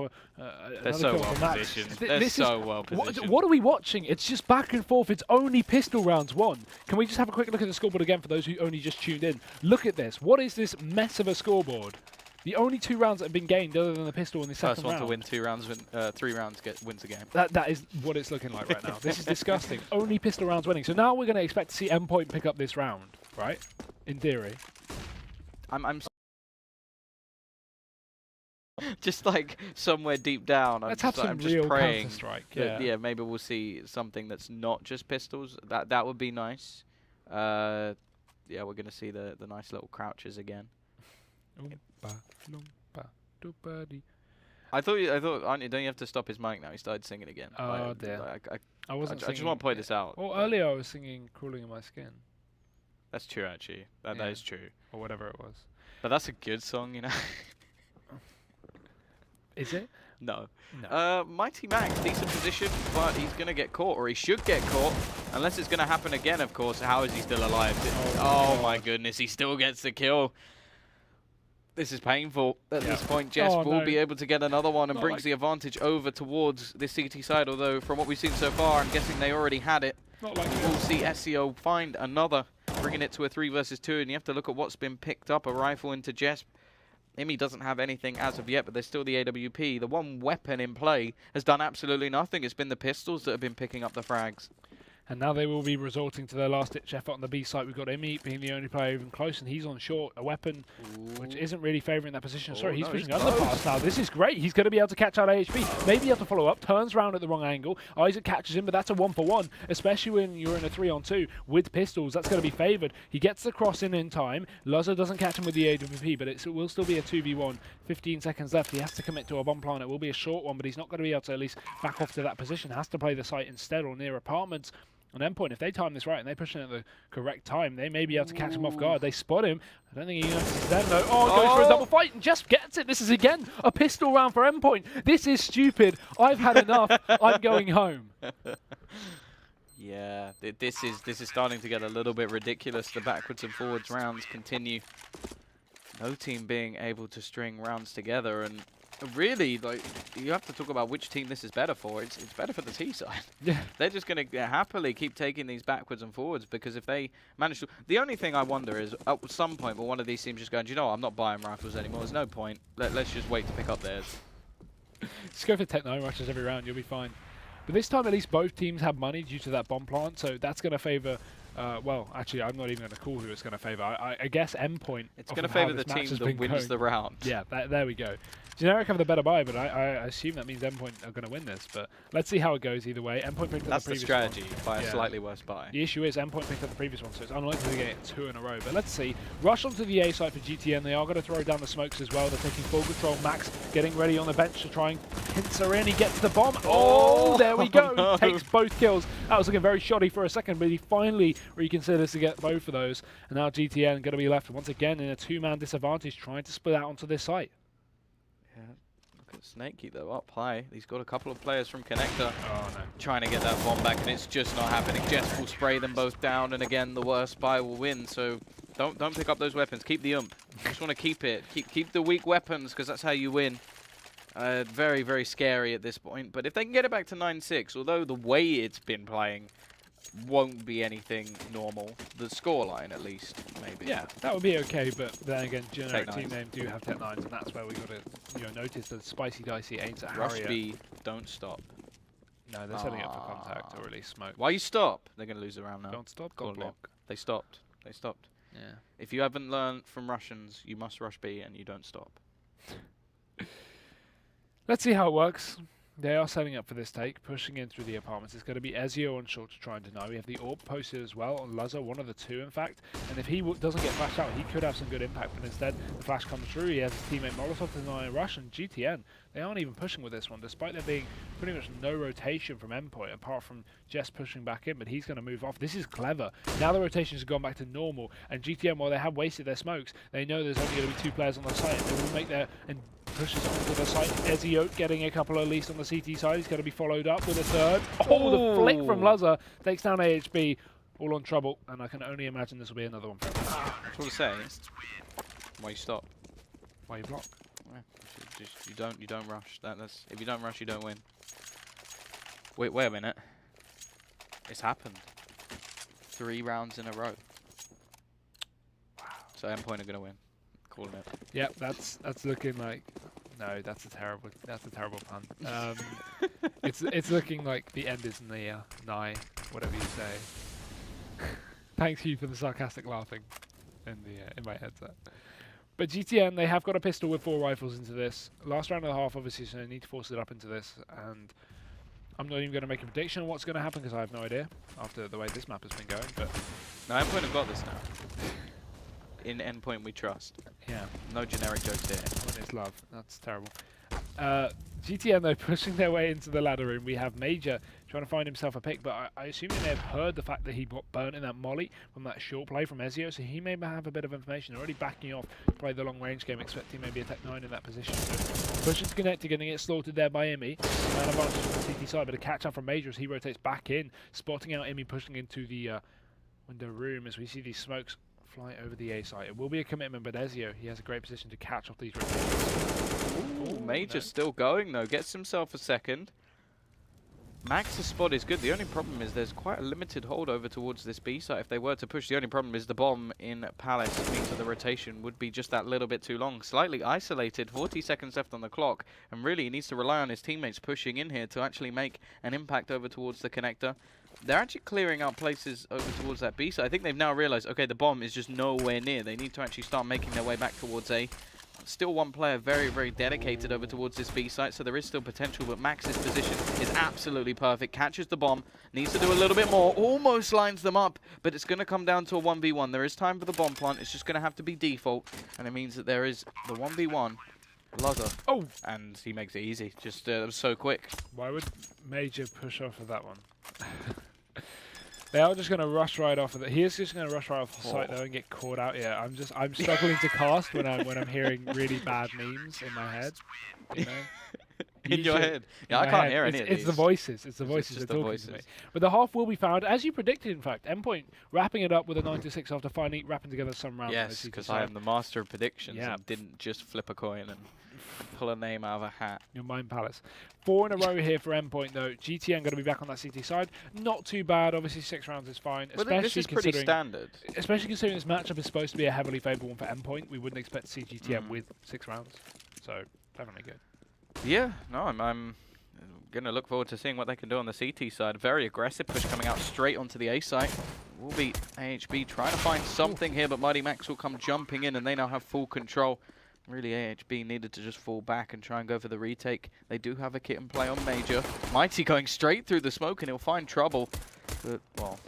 They're so well positioned. They're so well positioned.
What are we watching? It's just back and forth. It's only pistol rounds won. Can we just have a quick look at the scoreboard again for those who only just tuned in? Look at this. What is this mess of a scoreboard? The only 2 rounds that have been gained other than the pistol in the second round.
First one to win 2 rounds, 3 rounds wins the game.
That is what it's looking like right now. This is disgusting. Only pistol rounds winning. So now we're going to expect to see Endpoint pick up this round, right? In theory.
I'm just like somewhere deep down.
Let's have some real Counter-Strike.
Yeah, maybe we'll see something that's not just pistols. That would be nice. Yeah, we're going to see the nice little crouches again. I thought, Auntie, don't you have to stop his mic now? He started singing again.
Oh, dear. I wasn't singing.
I just want to point this out.
Well, earlier I was singing Crawling in My Skin.
That's true, actually. That is true.
Or whatever it was.
But that's a good song, you know?
Is it?
No.
No.
Mighty Max, decent position, but he's going to get caught, or he should get caught. Unless it's going to happen again, of course. How is he still alive? Oh my goodness, he still gets the kill. This is painful. At this point, Jess will be able to get another one and brings the advantage over towards the CT side. Although, from what we've seen so far, I'm guessing they already had it. We'll see SEO find another, bringing it to a 3 versus 2. And you have to look at what's been picked up. A rifle into Jess. Imi doesn't have anything as of yet, but there's still the AWP. The one weapon in play has done absolutely nothing. It's been the pistols that have been picking up the frags.
And now they will be resorting to their last-ditch effort on the B site. We've got Imi being the only player even close, and he's on short. A weapon which isn't really favouring that position. Sorry, he's pushing underpass now. This is great. He's going to be able to catch out AHP. Maybe have to follow up. Turns around at the wrong angle. Isaac catches him, but that's a 1-for-1, especially when you're in a 3-on-2 with pistols. That's going to be favoured. He gets the cross in time. Luzza doesn't catch him with the AWP, but it will still be a 2v1. 15 seconds left. He has to commit to a bomb plant. It will be a short one, but he's not going to be able to at least back off to that position. Has to play the site instead or near apartments. On Endpoint, if they time this right and they push in at the correct time, they may be able to catch him off guard. They spot him. I don't think he notices them though. Oh, goes for a double fight and just gets it. This is again a pistol round for Endpoint. This is stupid. I've had enough. I'm going home.
Yeah, this is starting to get a little bit ridiculous. The backwards and forwards rounds continue. No team being able to string rounds together, and really, like, you have to talk about which team this is better for. It's better for the T side.
Yeah.
They're just going to happily keep taking these backwards and forwards, because if they manage to... The only thing I wonder is, at some point, will one of these teams just going, do you know what, I'm not buying rifles anymore. There's no point. Let's just wait to pick up theirs.
Just go for Tech 9 rushes every round. You'll be fine. But this time, at least, both teams have money due to that bomb plant, so that's going to favour... well, actually, I'm not even going to call who it's going to favour. I guess Endpoint.
It's going to favour the team that wins the round.
Yeah, there we go. Generic have the better buy, but I assume that means Endpoint are going to win this. But let's see how it goes either way. Endpoint picked up the previous one.
That's the strategy, by a slightly worse buy.
The issue is Endpoint picked up the previous one, so it's unlikely to get 2 in a row. But let's see. Rush onto the A side for GTN. They are going to throw down the smokes as well. They're taking full control. Max getting ready on the bench to try and pincer in. He gets the bomb. Oh, there we go. No. Takes both kills. That was looking very shoddy for a second, but he finally reconsiders to get both of those. And now GTN going to be left once again in a 2-man disadvantage, trying to split out onto this site.
Yeah. Snakey though up high. He's got a couple of players from Connector trying to get that bomb back, and it's just not happening. Jess will spray them both down, and again the worst buy will win. So don't pick up those weapons. Keep the ump. Just want to keep it. Keep the weak weapons, because that's how you win. Very, very scary at this point. But if they can get it back to 9-6, although the way it's been playing won't be anything normal, the scoreline at least, maybe.
Yeah, that would be okay, but then again, generic team name do have Tech 9s, and that's where we got to notice the spicy dicey aims at
Rush
Harrier.
B, don't stop.
No, they're setting up for contact or at least smoke.
Why you stop? They're going to lose the round now.
Don't stop, God block.
They stopped. They stopped.
Yeah.
If you haven't learned from Russians, you must rush B and you don't stop.
Let's see how it works. They are setting up for this take, pushing in through the apartments. It's going to be Ezio on short to try and deny. We have the AWP posted as well on Luzza, one of the two in fact. And if he doesn't get flashed out, he could have some good impact. But instead, the flash comes through. He has his teammate Molotov to deny a rush. And GTN, they aren't even pushing with this one, despite there being pretty much no rotation from Endpoint, apart from Jess pushing back in. But he's going to move off. This is clever. Now the rotations have gone back to normal. And GTN, while they have wasted their smokes, they know there's only going to be 2 players on the site. They will make their... pushes onto the site. Ezio getting a couple at least on the CT side. He's going to be followed up with a third. Oh, the flick from Luzza takes down AHB. All on trouble, and I can only imagine this will be another one for him.
That's what I'm saying. Why you stop?
Why you block?
Yeah, you don't rush. That's if you don't rush, you don't win. Wait a minute. It's happened. 3 rounds in a row. Wow. So Endpoint are going to win. Calling it.
Yep, that's looking like... No, that's a terrible pun. It's looking like the end is near, nigh, whatever you say. Thank you for the sarcastic laughing in my headset. But GTN, they have got a pistol with 4 rifles into this. Last round and a half, obviously, so they need to force it up into this. And I'm not even going to make a prediction on what's going to happen, because I have no idea after the way this map has been going. But
no, Endpoint have got this now. In Endpoint we trust.
Yeah.
No generic jokes here.
Endpoint is love. That's terrible. GTN, though, pushing their way into the ladder room. We have Major trying to find himself a pick, but I assume they may have heard the fact that he got burnt in that molly from that short play from Ezio, so he may have a bit of information. Already backing off to play the long-range game, expecting maybe a Tech 9 in that position. So pushing to connect, going to get slaughtered there by Imi. Man advantage from the CT side, but a catch-up from Major as he rotates back in, spotting out Imi pushing into the window room as we see these smokes fly over the A site. It will be a commitment, but Ezio, he has a great position to catch off these rotations.
Ooh, Major still going though, gets himself a second. Max's spot is good. The only problem is there's quite a limited hold over towards this B site. If they were to push, the only problem is the bomb in Palace means that the rotation would be just that little bit too long. Slightly isolated, 40 seconds left on the clock, and really he needs to rely on his teammates pushing in here to actually make an impact over towards the connector. They're actually clearing out places over towards that B site. I think they've now realized, okay, the bomb is just nowhere near. They need to actually start making their way back towards A. Still one player very, very dedicated over towards this B site, so there is still potential, but Max's position is absolutely perfect. Catches the bomb, needs to do a little bit more, almost lines them up, but it's going to come down to a 1v1. There is time for the bomb plant, it's just going to have to be default, and it means that there is the 1v1. Lazar.
Oh!
And he makes it easy, just it was so quick.
Why would Major push off of that one? They are just going to rush right off of it. He is just going to rush right off the site though and get caught out. Yeah, I'm struggling to cast when I'm hearing really bad memes in my head. You know?
In your head. Yeah, I can't hear any of these.
It's the voices. It's the voices that are talking to me. But the half will be found, as you predicted, in fact. Endpoint wrapping it up with a 9-6 after finally wrapping together some rounds.
Yes, because I am the master of predictions and didn't just flip a coin and pull a name out of a hat.
Your mind palace. 4 in a row here for Endpoint, though. GTN going to be back on that CT side. Not too bad. Obviously, 6 rounds is fine.
Well, this is pretty standard.
Especially considering this matchup is supposed to be a heavily favourable one for Endpoint. We wouldn't expect to see GTN with 6 rounds. So, definitely good.
Yeah, no, I'm going to look forward to seeing what they can do on the CT side. Very aggressive push coming out straight onto the A site. Will be AHB trying to find something here, but Mighty Max will come jumping in, and they now have full control. Really, AHB needed to just fall back and try and go for the retake. They do have a kit and play on Major. Mighty going straight through the smoke, and he'll find trouble. But, well,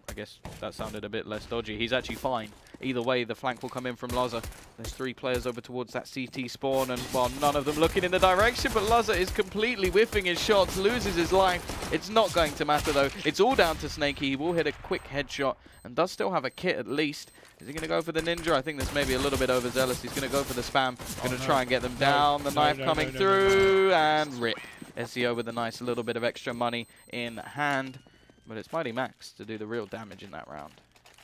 I guess that sounded a bit less dodgy. He's actually fine. Either way, the flank will come in from Lazar. There's 3 players over towards that CT spawn, and, well, none of them looking in the direction, but Lazar is completely whiffing his shots, loses his life. It's not going to matter, though. It's all down to Snakey. He will hit a quick headshot, and does still have a kit, at least. Is he going to go for the ninja? I think that's maybe a little bit overzealous. He's going to go for the spam. Going to try and get them down. The knife coming through, and rip. SEO with a nice little bit of extra money in hand. But it's Mighty Max to do the real damage in that round.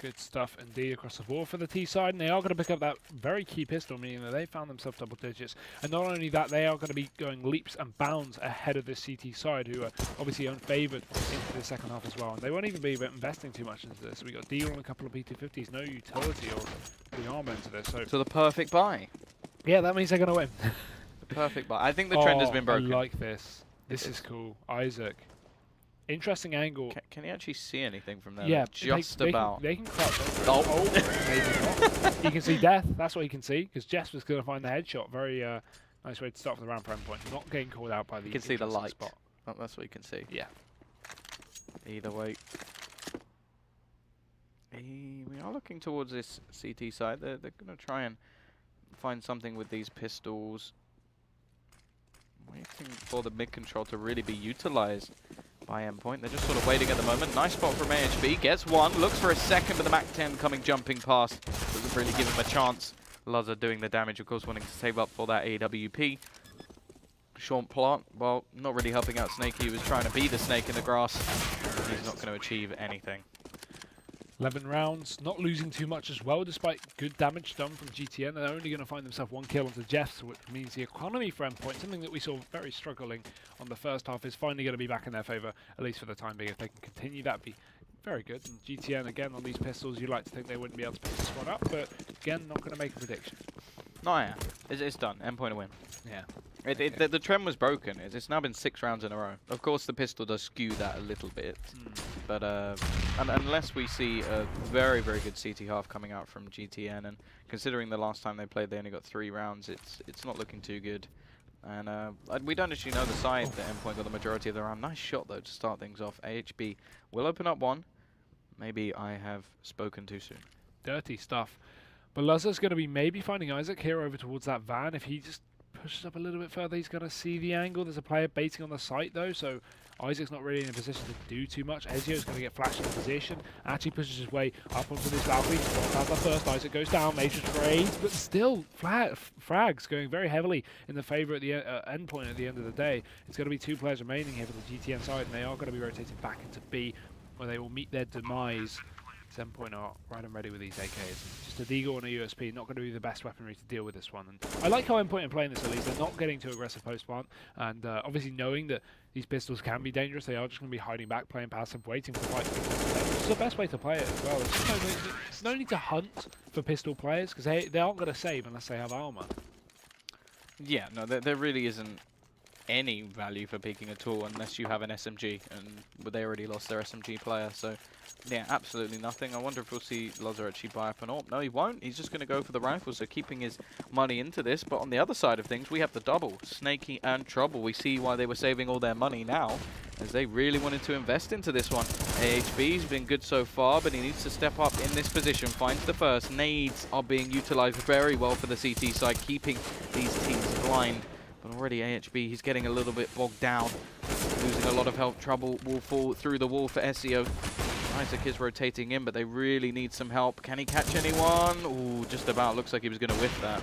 Good stuff indeed across the board for the T side, and they are going to pick up that very key pistol, meaning that they found themselves double digits. And not only that, they are going to be going leaps and bounds ahead of this CT side, who are obviously unfavoured into the second half as well. And they won't even be investing too much into this. We got Deal on a couple of P250s, no utility or the armor into this. So
the perfect buy.
Yeah, that means they're going to win.
The perfect buy. I think the trend has been broken.
I like this. This is cool. Isaac. Interesting angle.
Can you actually see anything from there?
Yeah,
just about.
They can crouch over. Maybe not. You can see death. That's what you can see, because Jess was going to find the headshot. Very nice way to start for the round for Endpoint. Not getting called out by the.
You can see the light.
Spot.
Oh, that's what you can see.
Yeah.
Either way. We are looking towards this CT side. They're going to try and find something with these pistols. Waiting for the mid control to really be utilized by Endpoint. They're just sort of waiting at the moment. Nice spot from AHB. Gets one. Looks for a second, but the MAC-10 coming jumping past. Doesn't really give him a chance. Lazar doing the damage, of course, wanting to save up for that AWP. Sean Plant, well, not really helping out Snakey. He was trying to be the snake in the grass. He's not going to achieve anything.
11 rounds, not losing too much as well, despite good damage done from GTN. They're only going to find themselves 1 kill onto Jeffs, which means the economy for Endpoint, something that we saw very struggling on the first half, is finally going to be back in their favour, at least for the time being. If they can continue, that'd be very good. And GTN, again, on these pistols, you'd like to think they wouldn't be able to pick this one up, but again, not going to make a prediction.
No, yeah. It's done. Endpoint a win.
Yeah.
The trend was broken. It's now been 6 rounds in a row. Of course, the pistol does skew that a little bit. But unless we see a very, very good CT half coming out from GTN, and considering the last time they played, they only got 3 rounds, it's not looking too good. And we don't actually know the side that Endpoint got the majority of the round. Nice shot, though, to start things off. AHB will open up 1. Maybe I have spoken too soon.
Dirty stuff. But Lazar's going to be maybe finding Isaac here over towards that van. If he just pushes up a little bit further. He's going to see the angle. There's a player baiting on the site though, so Isaac's not really in a position to do too much. Ezio's going to get flashed into position. Actually pushes his way up onto this Valkyrie. Out the first. Isaac goes down. Major trades, but still frags going very heavily in the favour at the endpoint at the end of the day. It's going to be 2 players remaining here for the GTN side, and they are going to be rotating back into B, where they will meet their demise. Endpoint are right and ready with these AKs. Just a Deagle and a USP, not going to be the best weaponry to deal with this one. And I like how Endpoint are playing this at least. They're not getting too aggressive post-plant, and obviously knowing that these pistols can be dangerous, they are just going to be hiding back, playing passive, waiting for the fight to come. Which is the best way to play it as well. There's just no need to hunt for pistol players, because they aren't going to save unless they have armor.
Yeah, no, there really isn't any value for peeking at all unless you have an SMG, and they already lost their SMG player, so yeah, absolutely nothing. I wonder if we'll see Loza actually buy up an AWP. No, he won't. He's just going to go for the rifle, so keeping his money into this. But on the other side of things, we have the double. Snaky and Trouble. We see why they were saving all their money now, as they really wanted to invest into this one. AHB's been good so far, but he needs to step up in this position. Finds the first. Nades are being utilized very well for the CT side, keeping these teams blind. But already AHB, he's getting a little bit bogged down. Losing a lot of health. Trouble will fall through the wall for SEO. Isaac is rotating in, but they really need some help. Can he catch anyone? Ooh, just about. Looks like he was going to whiff that.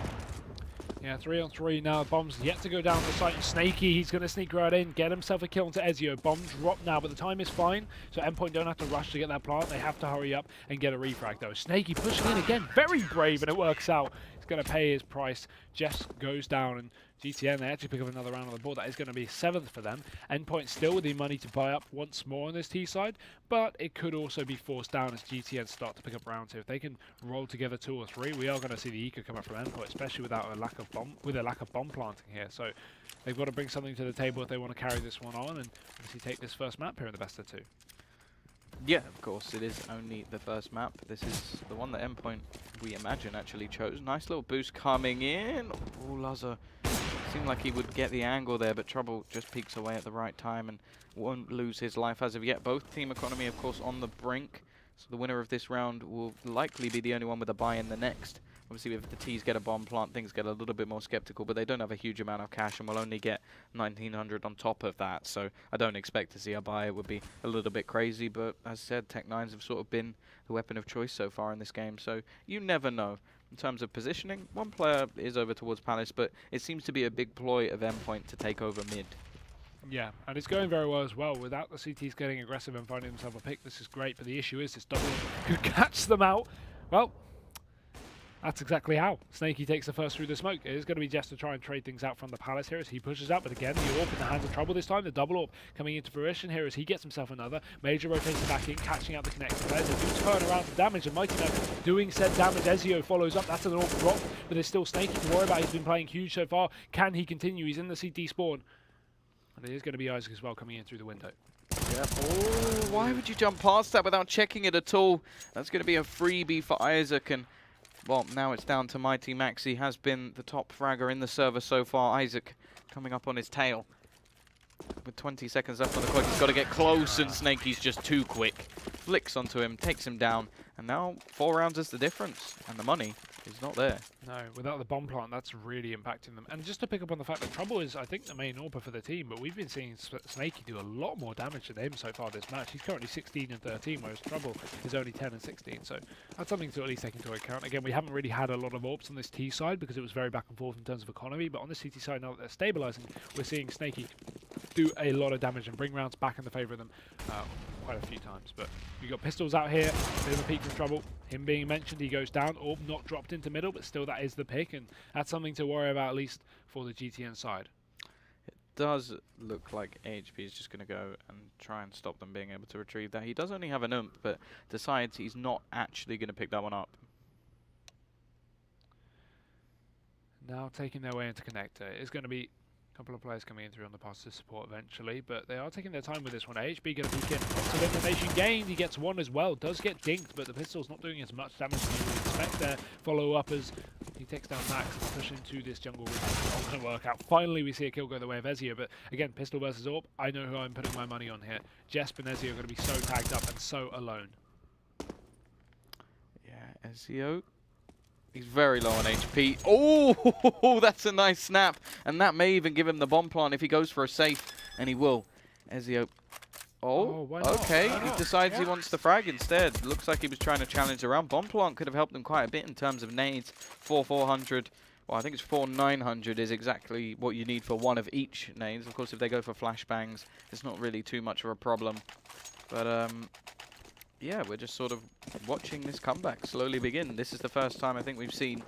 Yeah, 3 on 3 now. Bomb's yet to go down the site. Snaky, he's going to sneak right in, get himself a kill onto Ezio. Bomb drop now, but the time is fine, so Endpoint don't have to rush to get that plant. They have to hurry up and get a refrag, though. Snaky pushing in again. Very brave, and it works out. He's going to pay his price. Jess goes down, and GTN, they actually pick up another round on the board. That is going to be 7th for them. Endpoint still with the money to buy up once more on this T side, but it could also be forced down as GTN start to pick up rounds here. If they can roll together 2 or 3, we are going to see the eco come up from Endpoint, especially without a lack of bomb planting here. So they've got to bring something to the table if they want to carry this one on and obviously take this first map here in the best of 2.
Yeah, of course, it is only the first map. This is the one that Endpoint, we imagine, actually chose. Nice little boost coming in. Oh, Laza seemed like he would get the angle there, but Trouble just peeks away at the right time and won't lose his life as of yet. Both team economy, of course, on the brink. So the winner of this round will likely be the only one with a buy in the next. Obviously, if the T's get a bomb plant, things get a little bit more skeptical, but they don't have a huge amount of cash and will only get 1900 on top of that. So I don't expect to see a buy. It would be a little bit crazy, but as I said, Tech9s have sort of been the weapon of choice so far in this game. So you never know. In terms of positioning, one player is over towards Palace, but it seems to be a big ploy of Endpoint to take over mid.
Yeah, and it's going very well as well. Without the CTs getting aggressive and finding themselves a pick, this is great, but the issue is this double could catch them out. Well, that's exactly how. Snaky takes the first through the smoke. It is going to be Jess to try and trade things out from the Palace here as he pushes out, but again, the AWP in the hands of Trouble this time. The double AWP coming into fruition here as he gets himself another. Major rotating back in, catching out the connected players. They do turn around for damage, and Mighty Man doing said damage. Ezio follows up. That's an AWP drop, but there's still Snaky to worry about. He's been playing huge so far. Can he continue? He's in the CT spawn. And it is going to be Isaac as well coming in through the window.
Yep. Oh, why would you jump past that without checking it at all? That's going to be a freebie for Isaac, and well, now it's down to Mighty Max. He has been the top fragger in the server so far. Isaac coming up on his tail. With 20 seconds left on the clock, he's got to get close, and Snaky's just too quick. Flicks onto him, takes him down, and now 4 rounds is the difference, and the money is not there.
No, without the bomb plant, that's really impacting them. And just to pick up on the fact that Trouble is, I think, the main AWPer for the team, but we've been seeing Snaky do a lot more damage than him so far this match. He's currently 16 and 13, whereas Trouble is only 10 and 16, so that's something to at least take into account. Again, we haven't really had a lot of AWPs on this T side because it was very back and forth in terms of economy, but on the CT side, now that they're stabilizing, we're seeing Snaky do a lot of damage and bring rounds back in the favor of them quite a few times. But we got pistols out here, bit of a peek from Trouble. Him being mentioned, he goes down, or not dropped into middle, but still that is the pick, and that's something to worry about at least for the GTN side.
It does look like AHP is just going to go and try and stop them being able to retrieve that. He does only have an UMP, but decides he's not actually going to pick that one up.
Now taking their way into connector. It's going to be couple of players coming in through on the pass to support eventually, but they are taking their time with this one. AHB going to peek in. So elimination gained, he gets one as well. Does get dinked, but the pistol's not doing as much damage as you would expect there. Follow up as he takes down Max and push into this jungle room. It's not going to work out. Finally, we see a kill go the way of Ezio, but again, pistol versus AWP. I know who I'm putting my money on here. Jesp and Ezio are going to be so tagged up and so alone.
Yeah, Ezio. He's very low on HP. Oh, that's a nice snap. And that may even give him the bomb plant if he goes for a safe. And he will. Ezio. Oh,
why not?
okay.
Why
He
not?
decides he
Yeah.
wants the frag instead. Looks like he was trying to challenge around. Bomb plant could have helped him quite a bit in terms of nades. 4,400. Well, I think it's 4,900 is exactly what you need for one of each nades. Of course, if they go for flashbangs, it's not really too much of a problem. But, yeah, we're just sort of watching this comeback slowly begin. This is the first time I think we've seen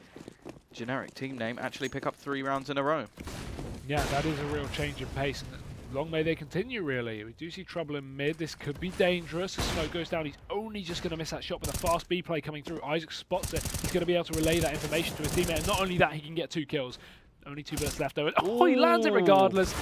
generic team name actually pick up 3 rounds in a row.
Yeah, that is a real change in pace. And long may they continue, really. We do see trouble in mid. This could be dangerous. The smoke goes down. He's only just going to miss that shot with a fast B play coming through. Isaac spots it. He's going to be able to relay that information to his teammate. And not only that, he can get 2 kills. Only 2 bullets left over. Oh, he lands it regardless.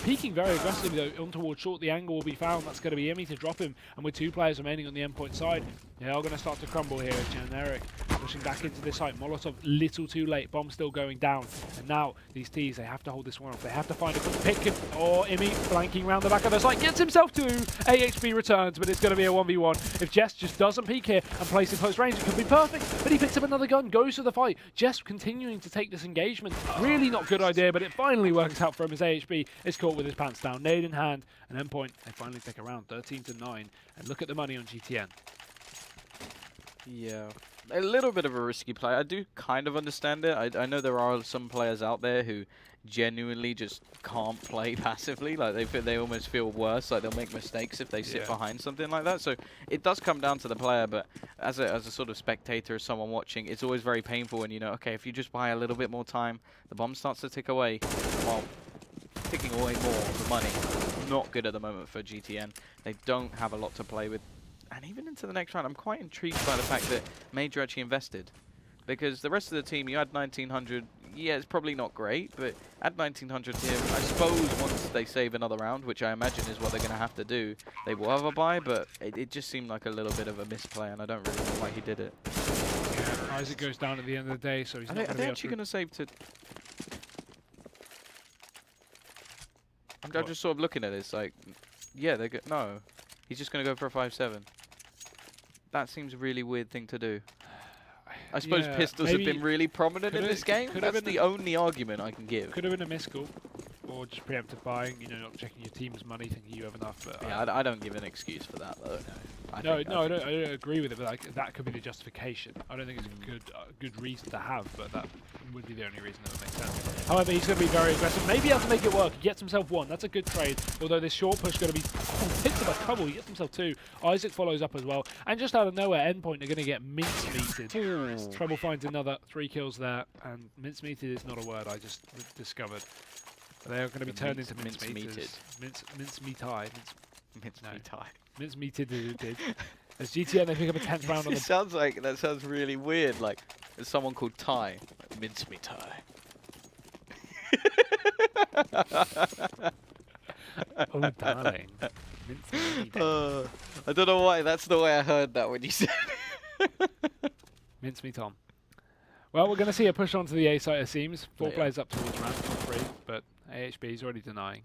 Peeking very aggressively though, on towards short. The angle will be found. That's going to be Emmy to drop him. And with 2 players remaining on the endpoint side, they are going to start to crumble here. Generic pushing back into this site. Molotov little too late. Bomb still going down. And now these T's, they have to hold this one off. They have to find a quick pick. Or Emmy flanking around the back of the site. Gets himself 2. AHB returns, but it's going to be a 1v1. If Jess just doesn't peek here and place in close range, it could be perfect. But he picks up another gun, goes for the fight. Jess continuing to take this engagement. Really not good idea, but it finally works out for him as AHB is caught with his pants down. Nade in hand, and Endpoint, they finally take a round, 13-9. And look at the money on GTN.
Yeah, a little bit of a risky play. I do kind of understand it. I know there are some players out there who genuinely just can't play passively. Like they almost feel worse. Like they'll make mistakes if they sit behind something like that. So it does come down to the player. But as a sort of spectator, as someone watching, it's always very painful when you know, okay, if you just buy a little bit more time, the bomb starts to tick away. While ticking away more of the money. Not good at the moment for GTN. They don't have a lot to play with. And even into the next round, I'm quite intrigued by the fact that Major actually invested. Because the rest of the team, you had 1,900. Yeah, it's probably not great, but add 1,900 here. I suppose once they save another round, which I imagine is what they're going to have to do, they will have a buy, but it just seemed like a little bit of a misplay, and I don't really know why he did it.
Yeah, Isaac goes down at the end of the day, so he's not going to be
Are they actually going to save to... I'm just sort of looking at this, like, yeah, they're good. No, he's just going to go for a 5-7. That seems a really weird thing to do. I suppose pistols have been really prominent in this game. That's the only argument I can give.
Could have been a miscall, or just preemptive buying, you know, not checking your team's money, thinking you have enough. But
yeah, I don't give an excuse for that, though.
I don't agree with it, but like, that could be the justification. I don't think it's a good reason to have, but that would be the only reason that would make sense. However, he's going to be very aggressive. Maybe able to make it work. He gets himself 1. That's a good trade. Although this short push is going to be hits him a couple. He gets himself 2. Isaac follows up as well. And just out of nowhere, Endpoint are going to get mince-meated. Trouble finds another 3 kills there. And mince-meated is not a word I just discovered. They are going to be turned into mince-meaters. Mince-meatai.
Mince-meatai.
Mince-meated. As GTN, they pick up a 10th round on the...
That sounds really weird, like there's someone called Ty. Like, mince-meatai.
Oh, darling.
I don't know why, that's the way I heard that when you said it.
Mince me Tom. Well, we're going to see a push onto the A site, it seems. 4 players up towards ramp, not 3, but AHB is already denying.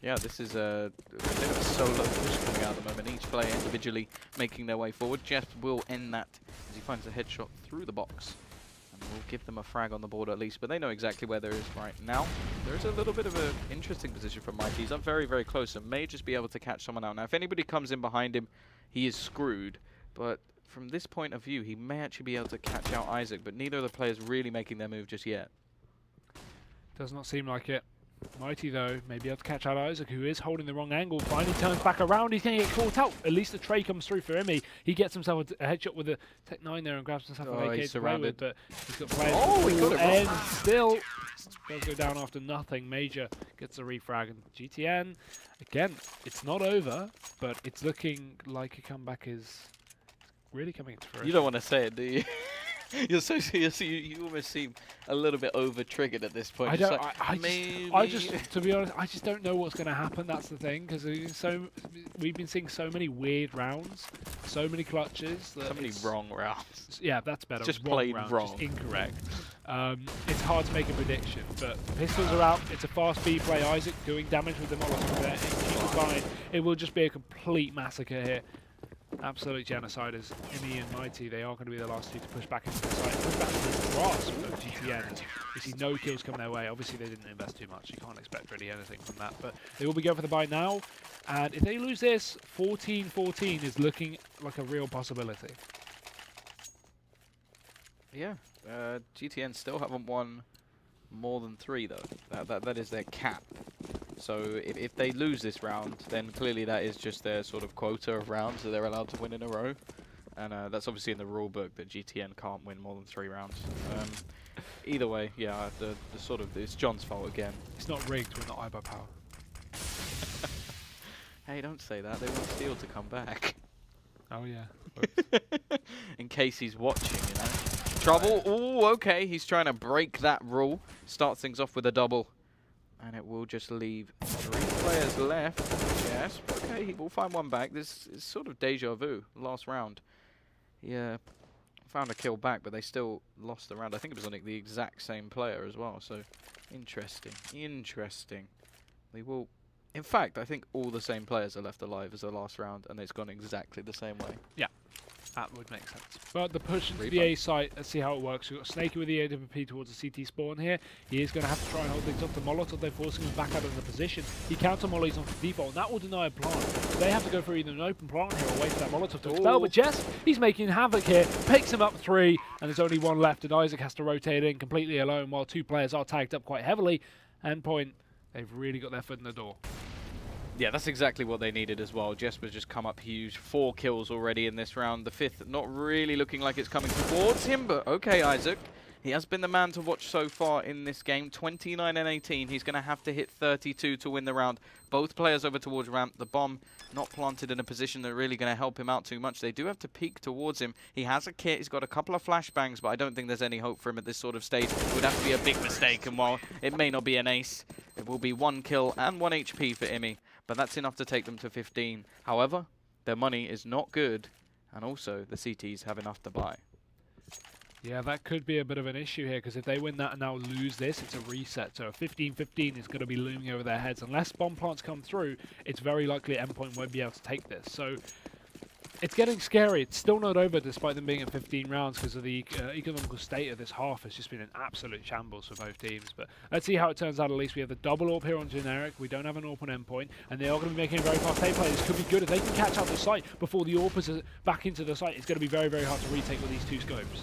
Yeah, this is a bit of a solo push coming out at the moment. Each player individually making their way forward. Jeff will end that as he finds a headshot through the box. And we'll give them a frag on the board at least, but they know exactly where there is right now. There is a little bit of an interesting position for Mikey. He's up very, very close and may just be able to catch someone out. Now, if anybody comes in behind him, he is screwed. But from this point of view, he may actually be able to catch out Isaac, but neither of the players really making their move just yet.
Does not seem like it. Mighty, though, may be able to catch out Isaac, who is holding the wrong angle. Finally turns back around. He's going to get caught out. At least the tray comes through for Emmy. He gets himself a headshot with a Tech 9 there and grabs himself an AK to play with, but he's got players.
Oh, he got it
and
wrong.
Still does go down after nothing. Major gets a refrag. And GTN, again, it's not over, but it's looking like a comeback is really coming into fruition.
You don't want to say it, do you? You almost seem a little bit over-triggered at this point.
I just, to be honest, I just don't know what's going to happen. That's the thing, because we've been seeing so many weird rounds, so many clutches.
So many wrong rounds.
Yeah, that's better.
Just
wrong
plain
rounds,
wrong.
Just incorrect. It's hard to make a prediction, but pistols are out. It's a fast B play. Isaac doing damage with the Molotov there. If he can find, it will just be a complete massacre here. Absolute genociders. Imi and Mighty, they are going to be the last two to push back into the site. Push back into the grasp of GTN. As we see no kills come their way. Obviously, they didn't invest too much. You can't expect really anything from that. But they will be going for the buy now. And if they lose this, 14-14 is looking like a real possibility.
Yeah, GTN still haven't won more than 3 though. That is their cap. So if they lose this round, then clearly that is just their sort of quota of rounds that they're allowed to win in a row. And that's obviously in the rule book that GTN can't win more than 3 rounds. Either way, yeah, the sort of, it's John's fault again.
It's not rigged, we're not IBO power.
Hey, don't say that. They want Steel to come back.
Oh yeah.
In case he's watching, you know. Trouble. Ooh, okay. He's trying to break that rule. Start things off with a double. And it will just leave 3 players left. Yes. Okay, he will find one back. This is sort of deja vu. Last round. Yeah. Found a kill back, but they still lost the round. I think it was on the exact same player as well. So, interesting. Interesting. They will... In fact, I think all the same players are left alive as the last round, and it's gone exactly the same way.
Yeah. That would make sense. But the push into the A site, let's see how it works. We've got Snaky with the AWP towards the CT spawn here. He is going to have to try and hold things off. The Molotov, they're forcing him back out of the position. He counter mollies on default, and that will deny a plant. So they have to go for either an open plant here or wait for that Molotov to expel. But Jess, he's making havoc here, picks him up 3, and there's only 1 left, and Isaac has to rotate in completely alone while 2 players are tagged up quite heavily. Endpoint, they've really got their foot in the door.
Yeah, that's exactly what they needed as well. Jesper's just come up huge. 4 kills already in this round. The 5th not really looking like it's coming towards him, but okay, Isaac. He has been the man to watch so far in this game. 29 and 18. He's going to have to hit 32 to win the round. Both players over towards ramp. The bomb not planted in a position that's really going to help him out too much. They do have to peek towards him. He has a kit. He's got a couple of flashbangs, but I don't think there's any hope for him at this sort of stage. It would have to be a big mistake, and while it may not be an ace, it will be 1 kill and 1 HP for Imi. But that's enough to take them to 15. However, their money is not good, and also the CTs have enough to buy.
Yeah, that could be a bit of an issue here, because if they win that and now lose this, it's a reset. So a 15-15 is going to be looming over their heads. Unless bomb plants come through, it's very likely Endpoint won't be able to take this. So it's getting scary. It's still not over despite them being at 15 rounds, because of the economical state of this half has just been an absolute shambles for both teams. But let's see how it turns out. At least we have the double AWP here on Generic. We don't have an AWP on Endpoint, and they are going to be making a very fast play. This could be good if they can catch out the site before the AWP is back into the site. It's going to be very, very hard to retake with these 2 scopes.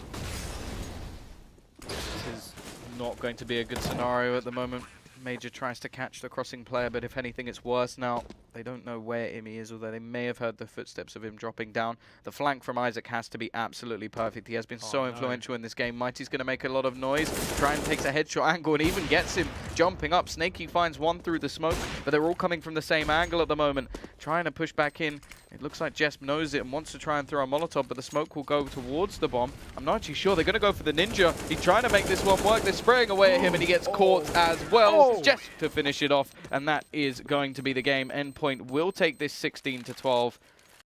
This is not going to be a good scenario at the moment. Major tries to catch the crossing player, but if anything, it's worse now. They don't know where Imi is, although they may have heard the footsteps of him dropping down. The flank from Isaac has to be absolutely perfect. He has been so influential in this game. Mighty's going to make a lot of noise. Try takes a headshot angle and even gets him jumping up. Snaky finds one through the smoke, but they're all coming from the same angle at the moment. Trying to push back in. It looks like Jess knows it and wants to try and throw a Molotov, but the smoke will go towards the bomb. I'm not actually sure. They're going to go for the Ninja. He's trying to make this one work. They're spraying away at him, and he gets caught as well. Jess to finish it off, and that is going to be the game. Endpoint will take this 16-12.